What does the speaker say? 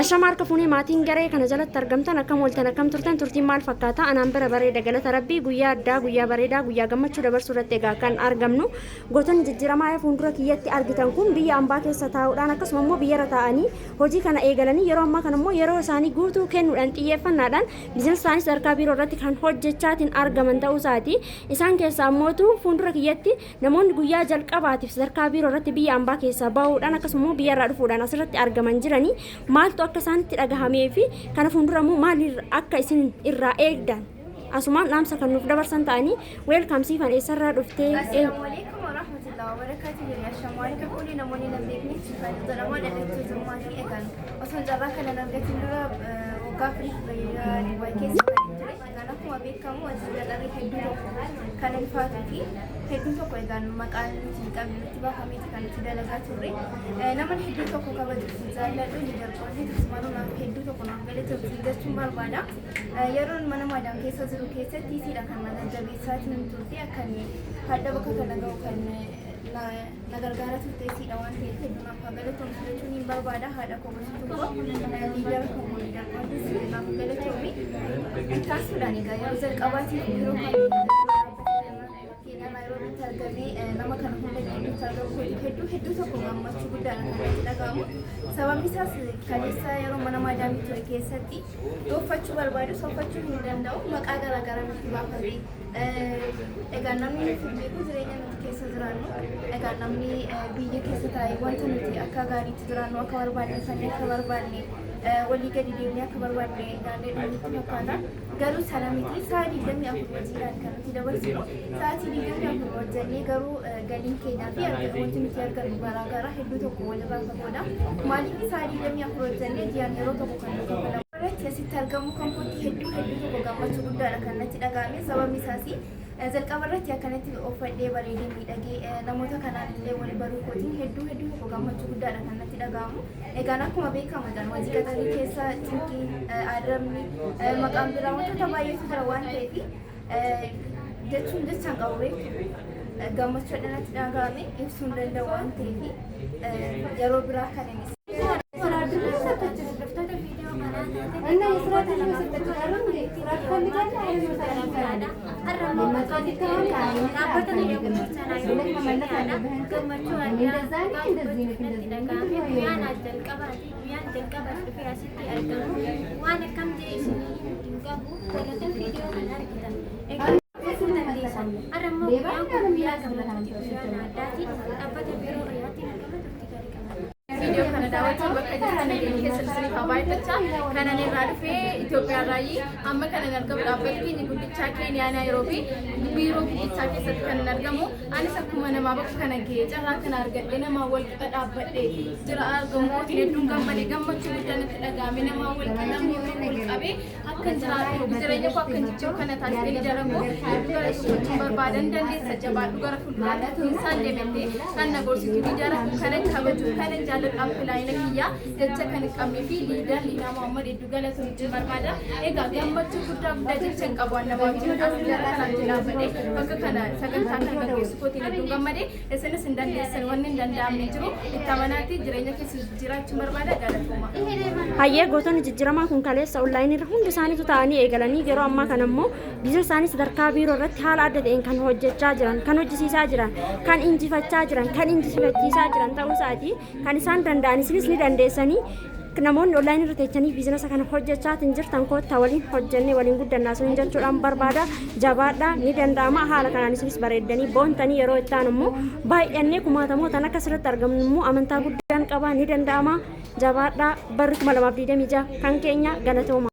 Ashamarka funi maatiin garee kana jalatti argamtan akkam waltan akkam turtan turtiin maal fakkaata anaan bira bareeda galata rabbii guyyaa addaa guyyaa bareedaa guyyaa gammachuu dabarsuu irratti egaa kan argamnu gootonni jijjiiramaa fuuldura kiyyatti argitan kun biyya ambaa keessa taa'uudhaan akkasuma immoo biyyarra taa'anii hojii kana eegalanii yeroo ammaa kana immoo yeroo isaanii guutuu kennuudhaan xiyyeeffannaadhaan biizinasii isaanii sadarkaa biiroo irratti kan hojjechaatiin argaman ta'uu isaati isaan keessaa mootu fuuldura kiyyatti namoonni guyyaa jalqabaatiif sadarkaa biiroo irratti biyya ambaa keessa bahuudhaan akkasuma immoo biyyarraa dhufuudhaan asirratti argaman jiranii maaltu akka isaanitti dhagahamee fi kana fuuldura immoo maal akka isin irraa eegdan asumaan dhaamsa kan nuuf dabarsan ta'anii weelkaam siifan eessarraa dhuftee Assalamu alaikum warahmatullahi wabarakatuh. Ya shamaan ka kuli namoni nabiyni sifani zalama da nake zuma ni egan. Wasan jarra kana nargatin dura waqafri bayya way kesi kana kuma beekamu wasan jarra heddu kana ifaatuti heddu tokko egan maqaan qabnutti baafamee kan itti dalagaa turre naman heddu tokko kabaju jaalladhu ni darboonni tasmaanu naaf heddu tokko naaf galate jechuun barbaada yeroon mana madam keessa jiru keessatti siidha kan nagajjabeessaatiin turte akkanii hadda bakka kana gahu kan nagargaara turte siidha waan ta'eef heddu naaf galatoomsu jechuun hin barbaada haadha koomasitu liidara koomolii darboonni naaf galatoomii taasisuudhaan egaa yeroo jalqabaatiif yeroo nama kana hunda gidduutti argamu hedduu tokko gammachuu guddaadha kan itti dhagahamu sababni isaas kaleessa yeroo mana maadaamii ture keessatti dhoofachuu barbaadu soofachuu hin danda'u maqaa garaagaraa nutti baafamee egaa namni beeku jireenya nuti keessa jiraannu egaa namni biyya keessa taa'ee wanta nuti akka gaariitti jiraannu akka barbaadne sanii akka barbaadne walii gadi deemnee akka barbaadne daandii nutti fakkaata garuu sana miti sa'aatii 24 hojiidhaan kan nuti dabarsinu sa'aatii 24 hojjannee garuu galiin keenyaa fi wanti nuti argannu garaagaraa hedduu tokko walirraa fagoodha maaliif sa'aatii 24 hojjannee ji'aan yeroo tokko kan nu kaffalamu irratti asitti argamu kan kootti hedduu tokko gammachuu guddaadha kan natti dhagahame sababni isaas jalqaba irratti akkanatti uffadhee bareedee miidhagee namoota kanaan illee wal baruu kootiin hedduu tokko gammachuu guddaadha kan natti dhagahamu egaan akkuma beekamu hojii qaxarii keessa cinqii aadamni maqaan biraa wantoota baay'eetu jira waan ta'eef jechuun jechaan qabu beeku gammachuu natti dhagahame ibsuu hin danda'u waan ta'eef yeroo biraa kan inni video kana daawwachuun bakka jirtan nageenya keessa sirriifa baay'ifachaa kanan irraa dhufee Itoophiyaa raayii amma kanan argamu dhaabbatni keenya guddichaa Keeniyaa Naayiroobii biiroo guddichaa keessatti kanan argamu anis akkuma namaa bakka kana ga'ee carraa kana argadhee namaa wal qixa dhaabbadhee jira argamu kootiin hedduun gammadee gammachuu guddaan itti dhagahame namaa wal qixa namni wal qabee akka jiraatu jireenya koo akka jijjiiru kana taasisee ijaaramuu gara socho'uu barbaadan dandeessa jabaadhu gara fuulduraatti isaan deemettee kan na gorsitu ijaaramu kana kabaju kana jaalladhu Abdullahi Nakiya jecha kan qabnee fi liidar Liinaa Muhammad hedduu galatoon itti barbaada egaa gammachuu guddaa jecha hin qabu nama wajjin asirraa kan jiraabadhe bakka kana sagantaa kan gaggeessu kootiin hedduu gammade isinis hin dandeessan wanni hin danda'amne jiru itti amanaatti jireenya keessa jiraachuu barbaada galatooma. Hayyee gootonni jijjiiramaa kun kaleessa onlaayinii irra hundi isaaniitu ta'anii eegalanii yeroo ammaa kana immoo biizinasii isaanii sadarkaa biiroo irratti haala adda ta'een kan hojjechaa jiran kan hojjisiisaa jiran kan injifachaa jiran kan injifachiisaa jiran ta'uu isaati kan isaan danda'an isinis ni dandeessanii namoonni onlaayinii irra teechanii biizinasa kana hojjechaatiin jirtan koottaa waliin hojjennee waliin guddannaa sun jechuudhaan barbaada jabaadhaa ni danda'ama haala kanaan isinis bareeddanii boontanii yeroo itti aanu immoo baay'annee kumaatamoota akka asirratti argamnu immoo amantaa guddaan qabaa ni danda'ama jabaadhaa barri 2026 kan keenya galatooma.